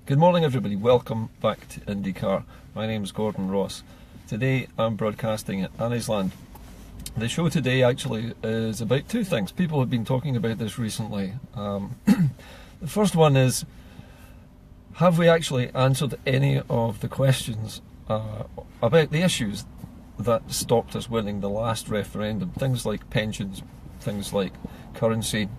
Good morning everybody, welcome back to Indycar. My name is Gordon Ross. Today I'm broadcasting at Annie's Land. The show today actually is about two things. People have been talking about this recently. The first one is, have we actually answered any of the questions about the issues that stopped us winning the last referendum? Things like pensions, things like currency,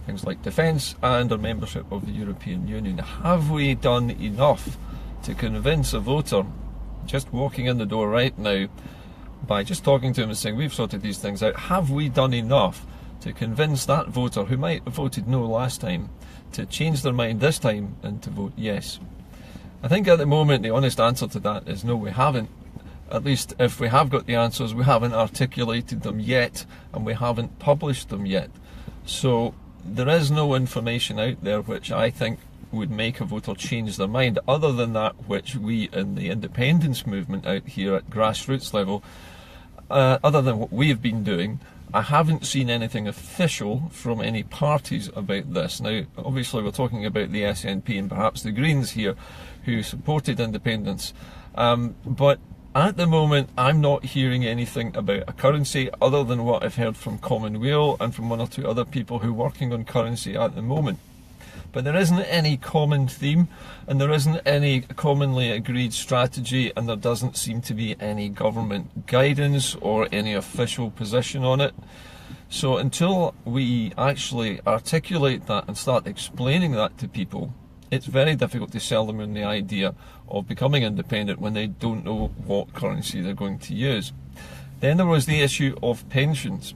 things like defence and our membership of the European Union. Have we done enough to convince a voter just walking in the door right now, by just talking to him and saying we've sorted these things out, have we done enough to convince that voter who might have voted no last time to change their mind this time and to vote yes? I think at the moment the honest answer to that is no, we haven't. At least if we have got the answers, we haven't articulated them yet and we haven't published them yet. So there is no information out there which I think would make a voter change their mind, other than that which we in the independence movement out here at grassroots level, other than what we've been doing. I haven't seen anything official from any parties about this. Now, obviously we're talking about the SNP and perhaps the Greens here, who supported independence, but at the moment, I'm not hearing anything about a currency other than what I've heard from Commonweal and from one or two other people who are working on currency at the moment. But there isn't any common theme, and there isn't any commonly agreed strategy, and there doesn't seem to be any government guidance or any official position on it. So until we actually articulate that and start explaining that to people, it's very difficult to sell them on the idea of becoming independent when they don't know what currency they're going to use. Then there was the issue of pensions.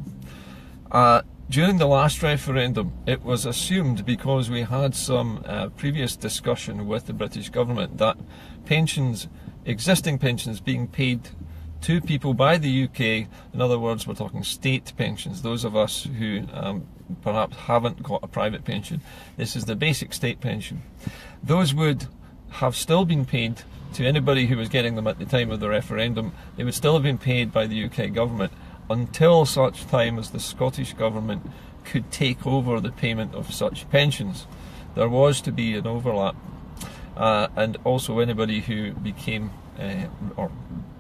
During the last referendum, it was assumed, because we had some previous discussion with the British government, that pensions, existing pensions being paid to people by the UK, in other words, we're talking state pensions, those of us who perhaps haven't got a private pension, this is the basic state pension, those would have still been paid to anybody who was getting them at the time of the referendum. They would still have been paid by the UK government until such time as the Scottish government could take over the payment of such pensions. There was to be an overlap, and also anybody who became or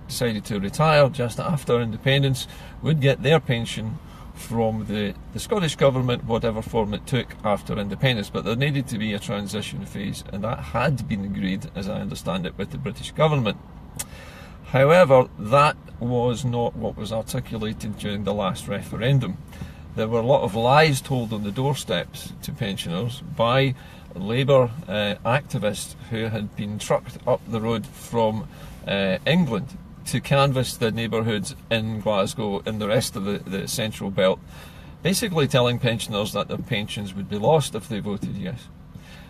decided to retire just after independence would get their pension from the Scottish government, whatever form it took after independence. But there needed to be a transition phase, and that had been agreed, as I understand it, with the British government. However, that was not what was articulated during the last referendum. There were a lot of lies told on the doorsteps to pensioners by Labour activists who had been trucked up the road from England to canvass the neighbourhoods in Glasgow and the rest of the central belt, basically telling pensioners that their pensions would be lost if they voted yes.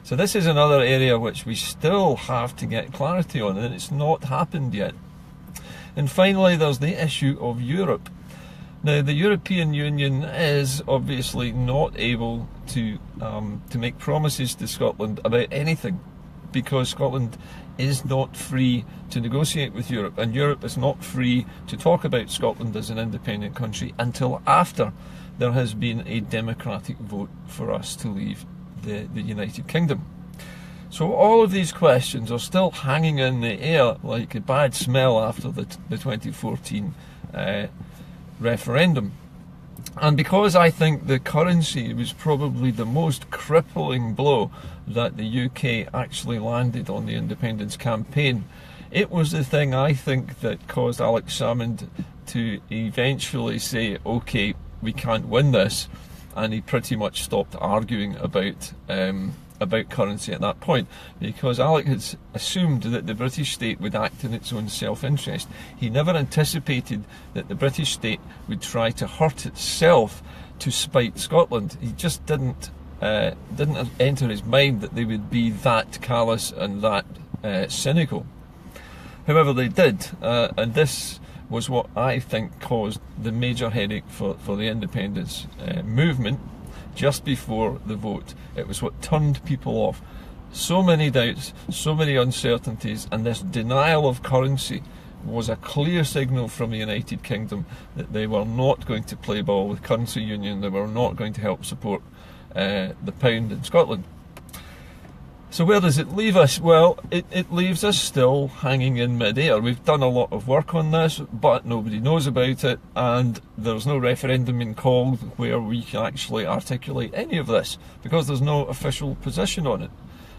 So this is another area which we still have to get clarity on, and it's not happened yet. And finally, there's the issue of Europe. Now, the European Union is obviously not able to make promises to Scotland about anything, because Scotland is not free to negotiate with Europe, and Europe is not free to talk about Scotland as an independent country until after there has been a democratic vote for us to leave the United Kingdom. So all of these questions are still hanging in the air like a bad smell after the 2014 referendum. And because I think the currency was probably the most crippling blow that the UK actually landed on the independence campaign, it was the thing I think that caused Alex Salmond to eventually say, okay, we can't win this, and he pretty much stopped arguing about currency at that point, because Alec had assumed that the British state would act in its own self-interest. He never anticipated that the British state would try to hurt itself to spite Scotland. He just didn't enter his mind that they would be that callous and that cynical. However, they did, and this was what I think caused the major headache for the independence movement just before the vote. It was what turned people off. So many doubts, so many uncertainties, and this denial of currency was a clear signal from the United Kingdom that they were not going to play ball with currency union, they were not going to help support the pound in Scotland. So where does it leave us? Well, it leaves us still hanging in mid-air. We've done a lot of work on this, but nobody knows about it, and there's no referendum being called where we can actually articulate any of this, because there's no official position on it.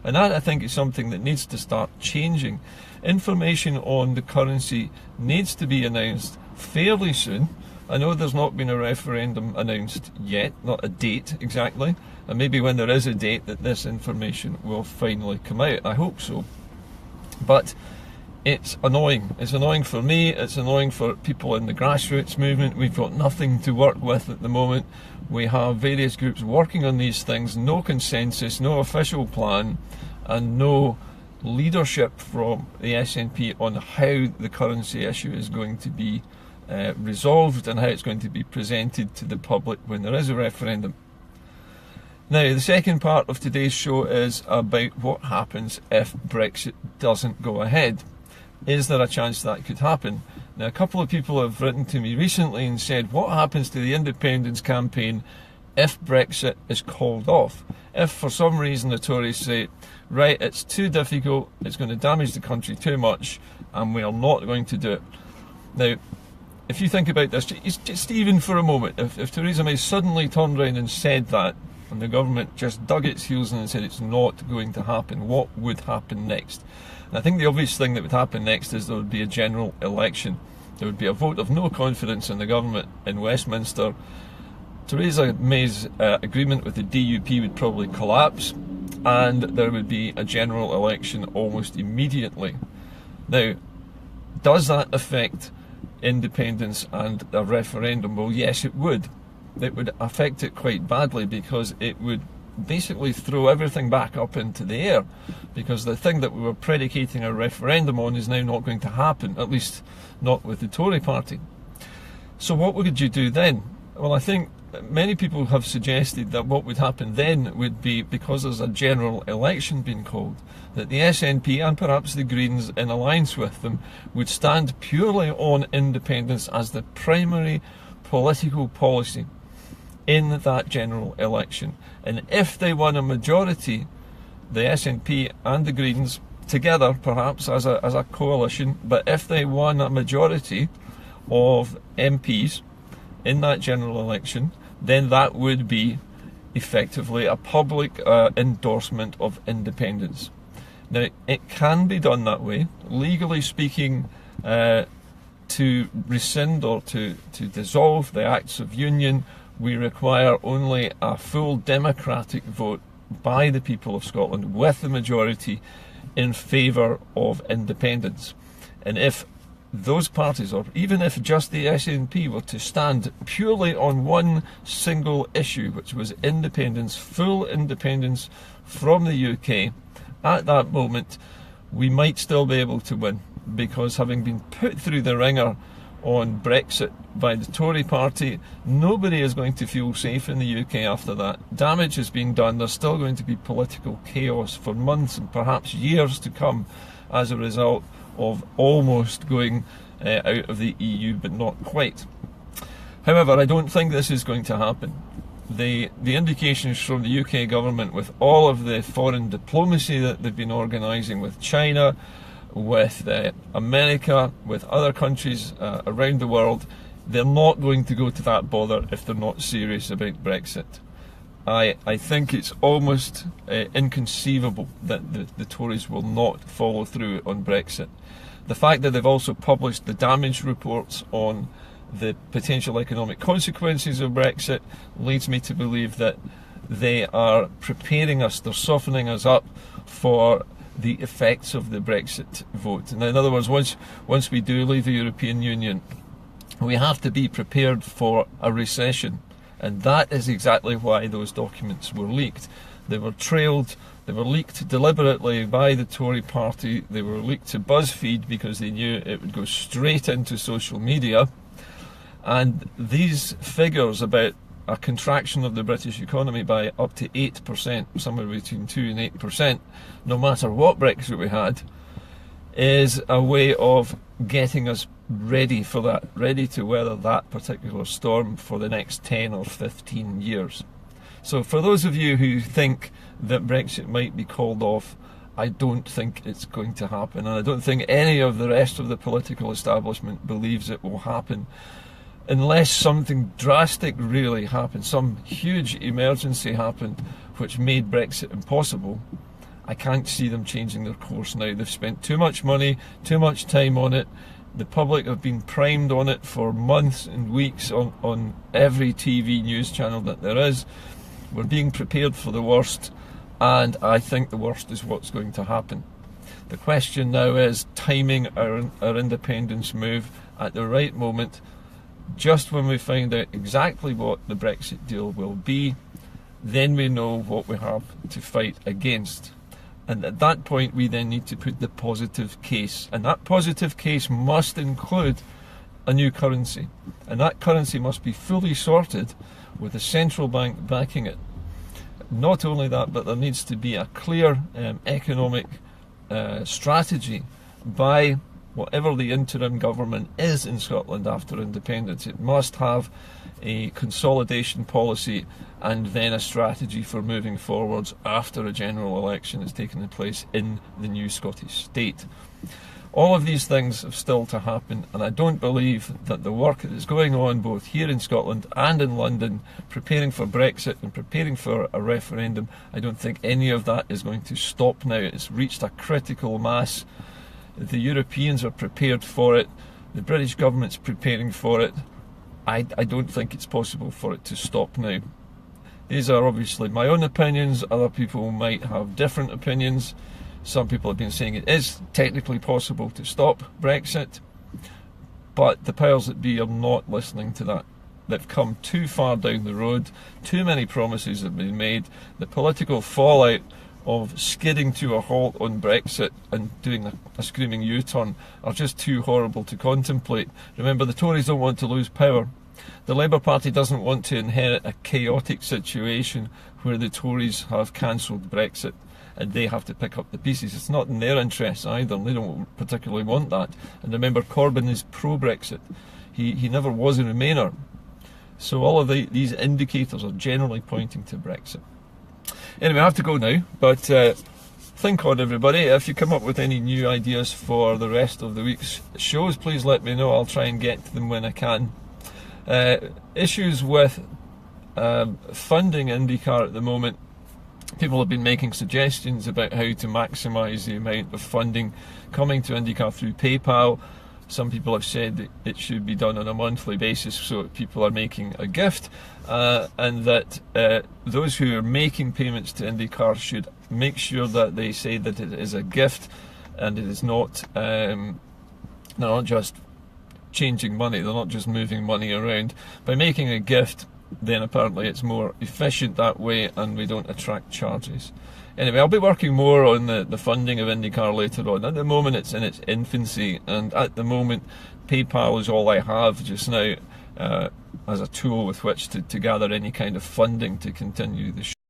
And that, I think, is something that needs to start changing. Information on the currency needs to be announced fairly soon. I know there's not been a referendum announced yet, not a date exactly, and maybe when there is a date that this information will finally come out. I hope so. But it's annoying. It's annoying for me, it's annoying for people in the grassroots movement. We've got nothing to work with at the moment. We have various groups working on these things, no consensus, no official plan, and no leadership from the SNP on how the currency issue is going to be resolved and how it's going to be presented to the public when there is a referendum. Now, the second part of today's show is about what happens if Brexit doesn't go ahead. Is there a chance that could happen? Now, a couple of people have written to me recently and said, what happens to the independence campaign if Brexit is called off? If for some reason the Tories say, right, it's too difficult, it's going to damage the country too much, and we are not going to do it. Now, if you think about this, just even for a moment, if Theresa May suddenly turned around and said that, and the government just dug its heels in and said it's not going to happen, what would happen next? And I think the obvious thing that would happen next is there would be a general election. There would be a vote of no confidence in the government in Westminster. Theresa May's agreement with the DUP would probably collapse, and there would be a general election almost immediately. Now, does that affect independence and a referendum? Well, yes, it would. It would affect it quite badly, because it would basically throw everything back up into the air, because the thing that we were predicating a referendum on is now not going to happen, at least not with the Tory party. So what would you do then? Well, I think many people have suggested that what would happen then would be, because there's a general election being called, that the SNP and perhaps the Greens in alliance with them would stand purely on independence as the primary political policy in that general election. And if they won a majority, the SNP and the Greens together, perhaps as a coalition, but if they won a majority of MPs in that general election, then that would be effectively a public endorsement of independence. Now, it can be done that way. Legally speaking, to rescind or to dissolve the Acts of Union, we require only a full democratic vote by the people of Scotland with the majority in favour of independence. And if those parties, or even if just the SNP, were to stand purely on one single issue, which was independence, full independence from the UK, at that moment we might still be able to win, because having been put through the ringer on Brexit by the Tory party, nobody is going to feel safe in the UK after that. Damage has been done. There's still going to be political chaos for months and perhaps years to come as a result of almost going out of the EU, but not quite. However, I don't think this is going to happen. The indications from the UK government, with all of the foreign diplomacy that they've been organising with China, with America, with other countries around the world, they're not going to go to that bother if they're not serious about Brexit. I think it's almost inconceivable that the Tories will not follow through on Brexit. The fact that they've also published the damage reports on the potential economic consequences of Brexit leads me to believe that they are preparing us, they're softening us up for the effects of the Brexit vote. Now, in other words, once we do leave the European Union, we have to be prepared for a recession. And that is exactly why those documents were leaked. They were trailed, they were leaked deliberately by the Tory party, they were leaked to BuzzFeed because they knew it would go straight into social media. And these figures about a contraction of the British economy by up to 8%, somewhere between 2 and 8%, no matter what Brexit we had, is a way of getting us ready for that, ready to weather that particular storm for the next 10 or 15 years. So for those of you who think that Brexit might be called off, I don't think it's going to happen, and I don't think any of the rest of the political establishment believes it will happen unless something drastic really happened, some huge emergency happened which made Brexit impossible. I can't see them changing their course now. They've spent too much money, too much time on it. The public have been primed on it for months and weeks on every TV news channel that there is. We're being prepared for the worst, and I think the worst is what's going to happen. The question now is timing our independence move at the right moment, just when we find out exactly what the Brexit deal will be. Then we know what we have to fight against. And at that point we then need to put the positive case. And that positive case must include a new currency. And that currency must be fully sorted with a central bank backing it. Not only that, but there needs to be a clear economic strategy by whatever the interim government is in Scotland after independence. It must have a consolidation policy and then a strategy for moving forwards after a general election has taken place in the new Scottish state. All of these things have still to happen, and I don't believe that the work that is going on both here in Scotland and in London, preparing for Brexit and preparing for a referendum, I don't think any of that is going to stop now. It's reached a critical mass. The Europeans are prepared for it. The British government's preparing for it. I don't think it's possible for it to stop now. These are obviously my own opinions. Other people might have different opinions. Some people have been saying it is technically possible to stop Brexit, but the powers that be are not listening to that. They've come too far down the road. Too many promises have been made. The political fallout of skidding to a halt on Brexit and doing a screaming U-turn are just too horrible to contemplate. Remember, the Tories don't want to lose power. The Labour Party doesn't want to inherit a chaotic situation where the Tories have cancelled Brexit and they have to pick up the pieces. It's not in their interests either. They don't particularly want that. And remember, Corbyn is pro-Brexit. He never was a Remainer. So all of these indicators are generally pointing to Brexit. Anyway, I have to go now, but think on, everybody. If you come up with any new ideas for the rest of the week's shows, please let me know. I'll try and get to them when I can. Issues with funding Indycar at the moment. People have been making suggestions about how to maximise the amount of funding coming to Indycar through PayPal. Some people have said that it should be done on a monthly basis, so people are making a gift, and that those who are making payments to Indycar should make sure that they say that it is a gift and it is not, they're not just changing money, they're not just moving money around. By making a gift, then apparently it's more efficient that way and we don't attract charges. Anyway, I'll be working more on the funding of Indycar later on. At the moment it's in its infancy, and at the moment PayPal is all I have just now as a tool with which to gather any kind of funding to continue the show.